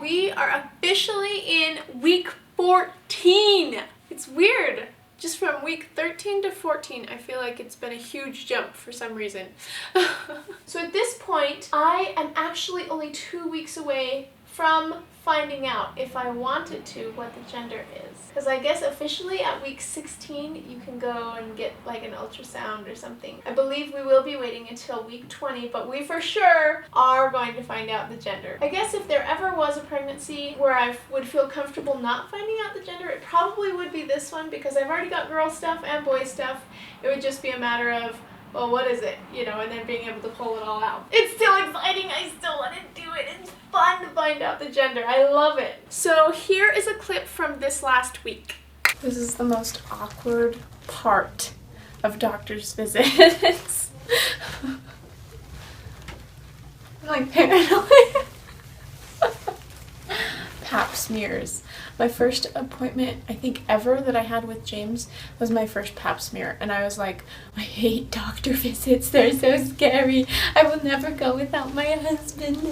we are officially in week 14. It's weird. Just from week 13 to 14, I feel like it's been a huge jump for some reason. So at this point, I am actually only 2 weeks away from finding out, if I wanted to, what the gender is. Because I guess officially at week 16, you can go and get like an ultrasound or something. I believe we will be waiting until week 20, but we for sure are going to find out the gender. I guess if there ever was a pregnancy where I would feel comfortable not finding out the gender, it probably would be this one, because I've already got girl stuff and boy stuff. It would just be a matter of, well, what is it? You know, and then being able to pull it all out. It's still exciting. I still want to do it. It's fun to find out the gender. I love it. So here is a clip from this last week. This is the most awkward part of doctor's visits. I'm like paranoid. Pap smears. My first appointment, I think, ever that I had with James was my first pap smear. And I was like, I hate doctor visits. They're so scary. I will never go without my husband.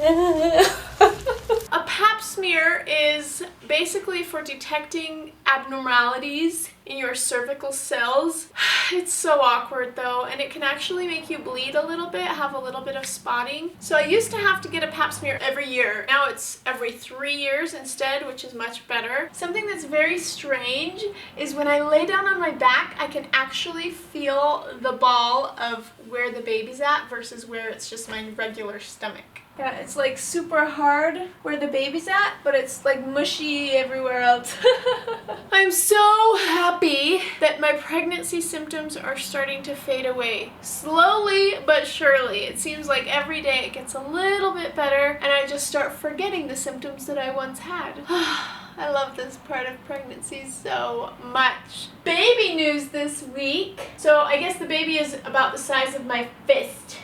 A pap smear is basically for detecting abnormalities in your cervical cells. It's so awkward though, and it can actually make you bleed a little bit, have a little bit of spotting. So I used to have to get a pap smear every year. Now it's every 3 years instead, which is much better. Something that's very strange is when I lay down on my back, I can actually feel the ball of where the baby's at versus where it's just my regular stomach. Yeah, it's like super hard where the baby's at, but it's like mushy everywhere else. I'm so happy that my pregnancy symptoms are starting to fade away. Slowly but surely. It seems like every day it gets a little bit better and I just start forgetting the symptoms that I once had. I love this part of pregnancy so much. Baby news this week. So I guess the baby is about the size of my fist.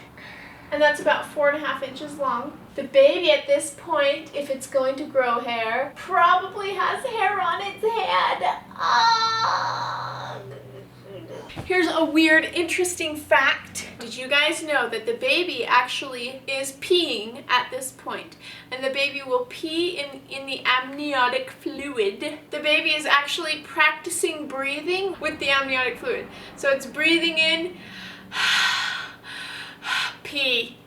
And that's about 4.5 inches long. The baby at this point, if it's going to grow hair, probably has hair on its head. Here's a weird, interesting fact. Did you guys know that the baby actually is peeing at this point? And the baby will pee in the amniotic fluid. The baby is actually practicing breathing with the amniotic fluid. So it's breathing in, pee.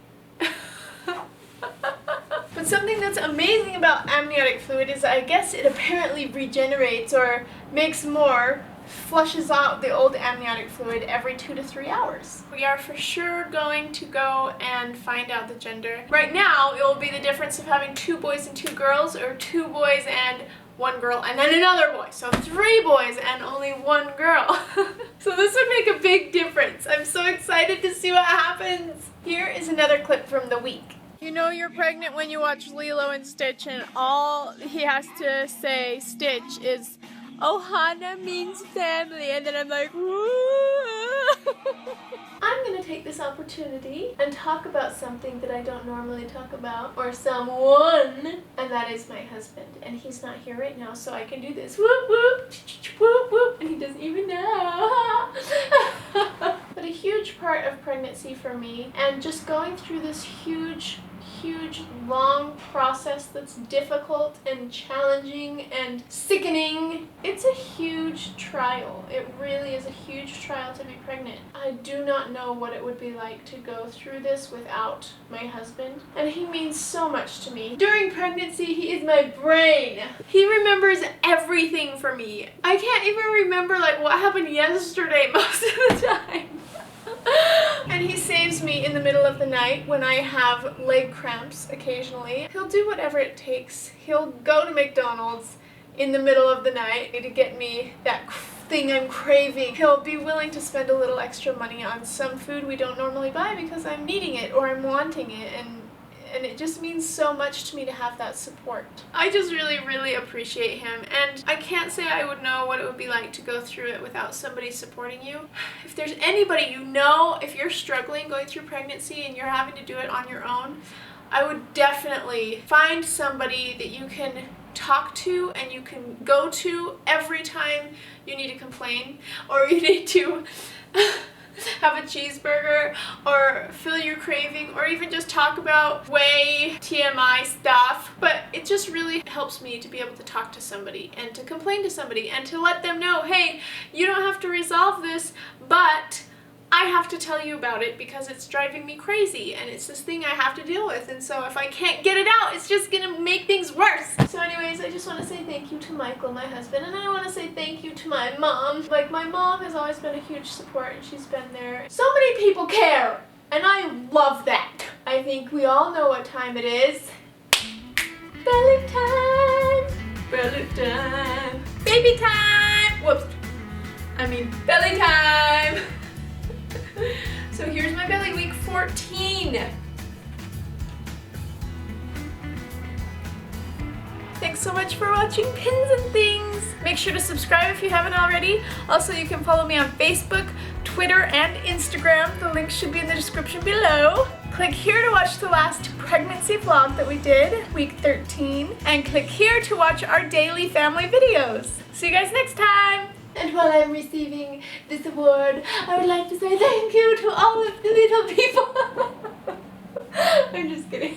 But something that's amazing about amniotic fluid is I guess it apparently regenerates or makes more, flushes out the old amniotic fluid every 2 to 3 hours. We are for sure going to go and find out the gender. Right now, it will be the difference of having 2 boys and 2 girls, or 2 boys and 1 girl and then another boy. So 3 boys and only 1 girl. So this would make a big difference. I'm so excited to see what happens. Here is another clip from the week. You know you're pregnant when you watch Lilo and Stitch and all he has to say, Stitch, is, Ohana means family, and then I'm like, woo. I'm gonna take this opportunity and talk about something that I don't normally talk about, or someone, and that is my husband. And he's not here right now, so I can do this, whoop whoop, whoop whoop, and he doesn't even know. But a huge part of pregnancy for me, and just going through this huge, long process that's difficult and challenging and sickening. It's a huge trial. It really is a huge trial to be pregnant. I do not know what it would be like to go through this without my husband, and he means so much to me. During pregnancy, he is my brain. He remembers everything for me. I can't even remember like what happened yesterday most of the time. And he saves me in the middle of the night when I have leg cramps occasionally. He'll do whatever it takes. He'll go to McDonald's in the middle of the night to get me that thing I'm craving. He'll be willing to spend a little extra money on some food we don't normally buy because I'm needing it or I'm wanting it, and it just means so much to me to have that support. I just really appreciate him, and I can't say I would know what it would be like to go through it without somebody supporting you. If there's anybody you know, if you're struggling going through pregnancy and you're having to do it on your own, I would definitely find somebody that you can talk to and you can go to every time you need to complain or you need to have a cheeseburger or feel your craving or even just talk about way TMI stuff. But it just really helps me to be able to talk to somebody and to complain to somebody and to let them know, hey, you don't have to resolve this, but I have to tell you about it because it's driving me crazy and it's this thing I have to deal with, and so if I can't get it out, it's just gonna make things worse. So anyways, I just want to say thank you to Michael, my husband, and I want to say thank you to my mom. Like, my mom has always been a huge support and she's been there. So many people care and I love that. I think we all know what time it is. Belly time! Belly time! Baby time! Whoops. I mean belly time! So here's my belly, week 14. Thanks so much for watching Pins and Things. Make sure to subscribe if you haven't already. Also, you can follow me on Facebook, Twitter, and Instagram. The links should be in the description below. Click here to watch the last pregnancy vlog that we did, week 13. And click here to watch our daily family videos. See you guys next time. And while I'm receiving this award, I would like to say thank you to all of the little people. I'm just kidding.